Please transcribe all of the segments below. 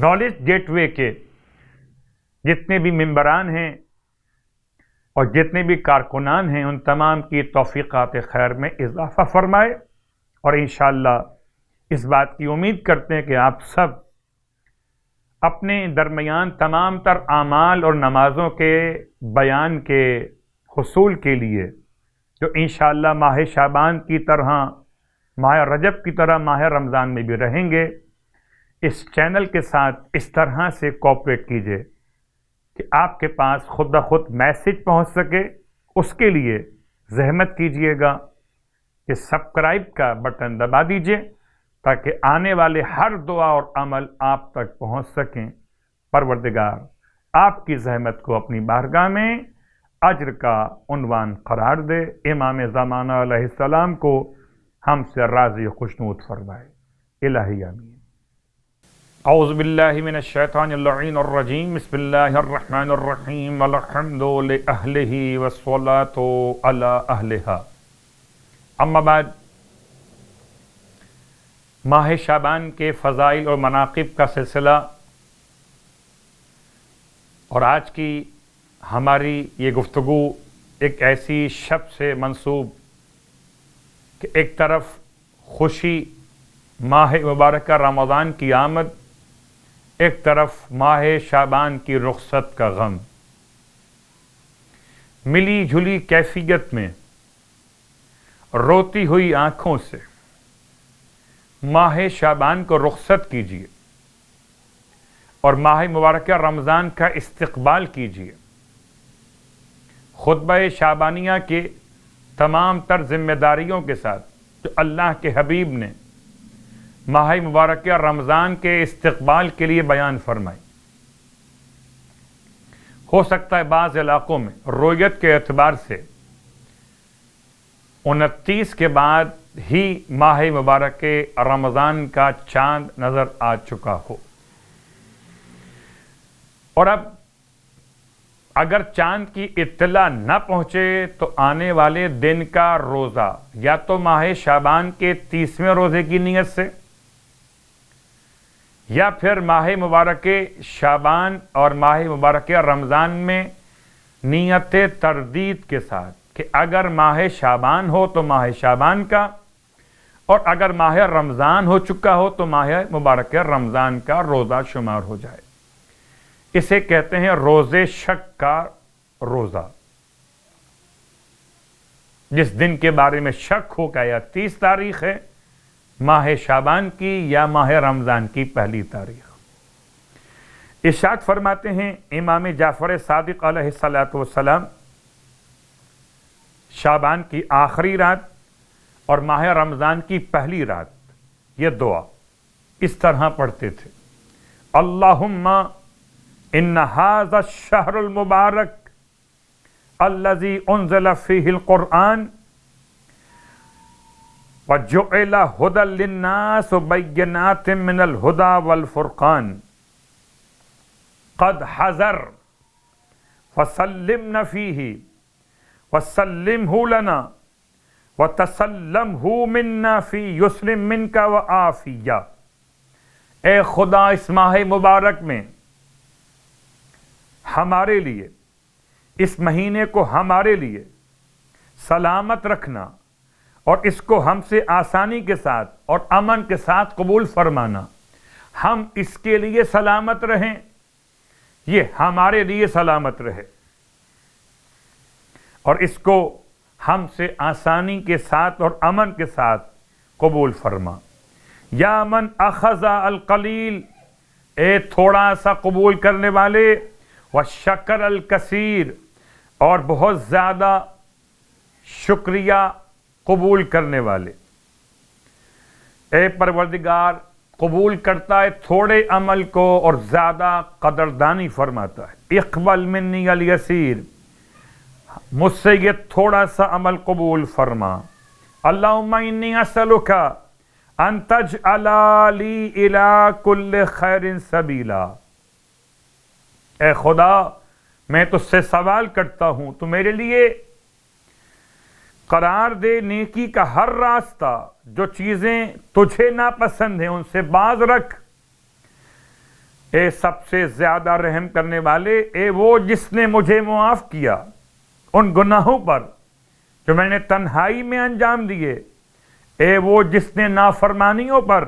Knowledge get وے کے جتنے بھی ممبران ہیں اور جتنے بھی کارکنان ہیں ان تمام کی توفیقات خیر میں اضافہ فرمائے، اور انشاءاللہ اس بات کی امید کرتے ہیں کہ آپ سب اپنے درمیان تمام تر اعمال اور نمازوں کے بیان کے حصول کے لیے جو انشاءاللہ ماہ شعبان کی طرح ماہ رجب کی طرح ماہ رمضان میں بھی رہیں گے، اس چینل کے ساتھ اس طرح سے کوآپریٹ کیجئے کہ آپ کے پاس خود بخود میسج پہنچ سکے۔ اس کے لیے زحمت کیجئے گا کہ سبسکرائب کا بٹن دبا دیجئے تاکہ آنے والے ہر دعا اور عمل آپ تک پہنچ سکیں۔ پروردگار آپ کی زحمت کو اپنی بارگاہ میں اجر کا عنوان قرار دے، امام زمانہ علیہ السلام کو ہم سے راضی و خوشنود فرمائے۔ الہی آمین۔ اعوذ باللہ من الشیطان اللعین الرجیم، بسم اللہ الرحمن الرحیم، الحمد لأہلہ والصلاة علی اہلہا۔ اما بعد، ماہ شعبان کے فضائل اور مناقب کا سلسلہ اور آج کی ہماری یہ گفتگو ایک ایسی شب سے منسوب کہ ایک طرف خوشی ماہ مبارکہ رمضان کی آمد، ایک طرف ماہ شعبان کی رخصت کا غم، ملی جھلی کیفیت میں روتی ہوئی آنکھوں سے ماہ شعبان کو رخصت کیجیے اور ماہ مبارکہ رمضان کا استقبال کیجیے۔ خطبہ شعبانیہ کے تمام تر ذمہ داریوں کے ساتھ جو اللہ کے حبیب نے ماہ مبارکہ رمضان کے استقبال کے لیے بیان فرمائی۔ ہو سکتا ہے بعض علاقوں میں رویت کے اعتبار سے 29 کے بعد ہی ماہ مبارکہ رمضان کا چاند نظر آ چکا ہو، اور اب اگر چاند کی اطلاع نہ پہنچے تو آنے والے دن کا روزہ یا تو ماہ شعبان کے 30ویں روزے کی نیت سے یا پھر ماہ مبارکہ شعبان اور ماہ مبارکہ رمضان میں نیت تردید کے ساتھ کہ اگر ماہ شعبان ہو تو ماہ شعبان کا، اور اگر ماہ رمضان ہو چکا ہو تو ماہ مبارکہ رمضان کا روزہ شمار ہو جائے۔ اسے کہتے ہیں روزے شک کا روزہ، جس دن کے بارے میں شک ہو کہ یا 30 تاریخ ہے ماہ شعبان کی یا ماہ رمضان کی پہلی تاریخ۔ ارشاد فرماتے ہیں امام جعفر صادق علیہ السلام شعبان کی آخری رات اور ماہ رمضان کی پہلی رات یہ دعا اس طرح پڑھتے تھے: اللہم ان ھذا الشہر المبارک الذی انزل فیہ القرآن وجعل ھدی للناس وبینات من الھدی والفرقان قد حضر فسلمنا فیہ وسلمہ لنا وتسلمہ منا فی یسر منک وعافیہ۔ اے خدا اس ماہ مبارک میں ہمارے لیے، اس مہینے کو ہمارے لیے سلامت رکھنا اور اس کو ہم سے آسانی کے ساتھ اور امن کے ساتھ قبول فرمانا۔ ہم اس کے لیے سلامت رہیں، یہ ہمارے لیے سلامت رہے، اور اس کو ہم سے آسانی کے ساتھ اور امن کے ساتھ قبول فرما۔ یا من اخذ القلیل، اے تھوڑا سا قبول کرنے والے، وشکر الکثیر، اور بہت زیادہ شکریہ قبول کرنے والے۔ اے پروردگار قبول کرتا ہے تھوڑے عمل کو اور زیادہ قدردانی فرماتا ہے۔ اقبل منی الیسیر، مجھ سے یہ تھوڑا سا عمل قبول فرما۔ اللہم انی اسألک ان تجعل لی الی کل خیر سبیلا، اے خدا میں تجھ سے سوال کرتا ہوں تو میرے لیے قرار دے نیکی کا ہر راستہ، جو چیزیں تجھے ناپسند ہیں ان سے باز رکھ، اے سب سے زیادہ رحم کرنے والے، اے وہ جس نے مجھے معاف کیا ان گناہوں پر جو میں نے تنہائی میں انجام دیے، اے وہ جس نے نافرمانیوں پر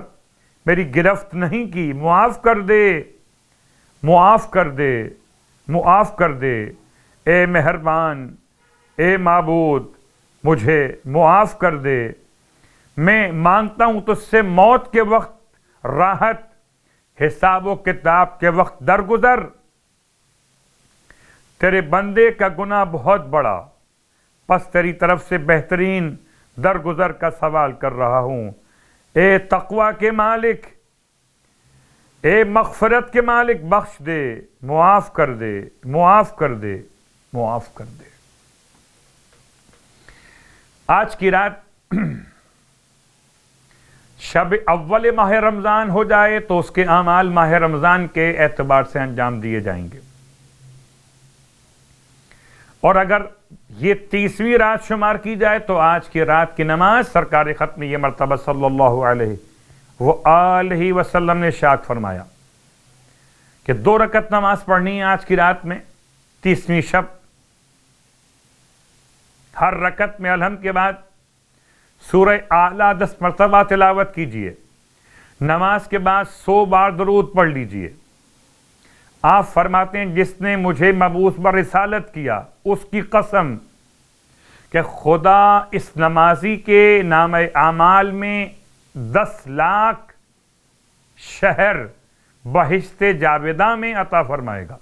میری گرفت نہیں کی، معاف کر دے، معاف کر دے، معاف کر دے، اے مہربان، اے معبود مجھے معاف کر دے۔ میں مانگتا ہوں تجھ سے موت کے وقت راحت، حساب و کتاب کے وقت درگزر۔ تیرے بندے کا گناہ بہت بڑا، پس تیری طرف سے بہترین درگزر کا سوال کر رہا ہوں۔ اے تقوی کے مالک، اے مغفرت کے مالک، بخش دے، معاف کر دے، معاف کر دے، معاف کر دے۔ آج کی رات شب اول ماہ رمضان ہو جائے تو اس کے اعمال ماہ رمضان کے اعتبار سے انجام دیے جائیں گے، اور اگر یہ 30ویں رات شمار کی جائے تو آج کی رات کی نماز سرکار ختم یہ مرتبہ صلی اللہ علیہ وآلہ وسلم نے ارشاد فرمایا کہ 2 رکعت نماز پڑھنی ہے آج کی رات میں 30ویں شب۔ ہر رکعت میں الحمد کے بعد سورہ اعلیٰ 10 مرتبہ تلاوت کیجئے، نماز کے بعد 100 بار درود پڑھ لیجئے۔ آپ فرماتے ہیں جس نے مجھے مبعوث برسالت کیا اس کی قسم کہ خدا اس نمازی کے نام اعمال میں 10 لاکھ شہر بہشت جاوداں میں عطا فرمائے گا،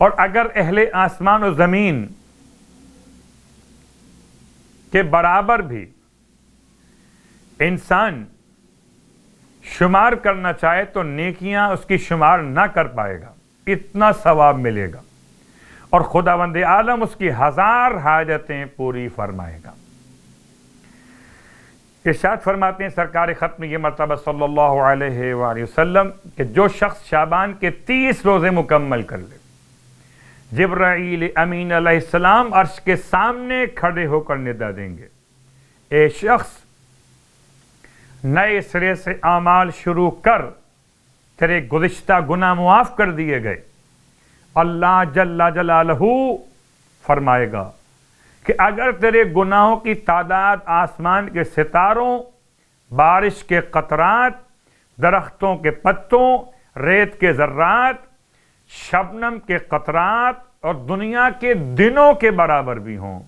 اور اگر اہل آسمان و زمین کے برابر بھی انسان شمار کرنا چاہے تو نیکیاں اس کی شمار نہ کر پائے گا، اتنا ثواب ملے گا، اور خداوند عالم اس کی 1000 حاجتیں پوری فرمائے گا۔ ارشاد فرماتے ہیں سرکار ختم یہ مرتبہ صلی اللہ علیہ وآلہ وسلم کہ جو شخص شعبان کے 30 روزے مکمل کر لے، جبرائیل امین علیہ السلام عرش کے سامنے کھڑے ہو کر ندا دیں گے، اے شخص نئے سرے سے اعمال شروع کر، تیرے گزشتہ گناہ معاف کر دیے گئے۔ اللہ جل جلالہ فرمائے گا کہ اگر تیرے گناہوں کی تعداد آسمان کے ستاروں، بارش کے قطرات، درختوں کے پتوں، ریت کے ذرات، شبنم کے قطرات اور دنیا کے دنوں کے برابر بھی ہوں،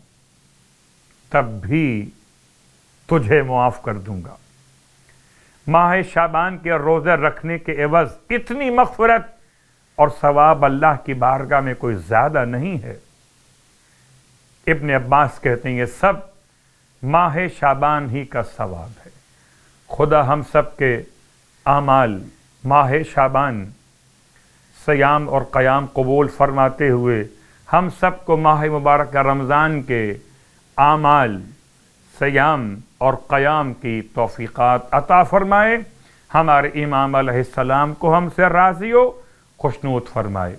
تب بھی تجھے معاف کر دوں گا۔ ماہ شعبان کے روزے رکھنے کے عوض اتنی مغفرت اور ثواب اللہ کی بارگاہ میں کوئی زیادہ نہیں ہے۔ ابن عباس کہتے ہیں یہ سب ماہ شعبان ہی کا ثواب ہے۔ خدا ہم سب کے اعمال ماہ شعبان صیام اور قیام قبول فرماتے ہوئے ہم سب کو ماہ مبارک رمضان کے اعمال صیام اور قیام کی توفیقات عطا فرمائے، ہمارے امام علیہ السلام کو ہم سے راضی و خوشنود فرمائے۔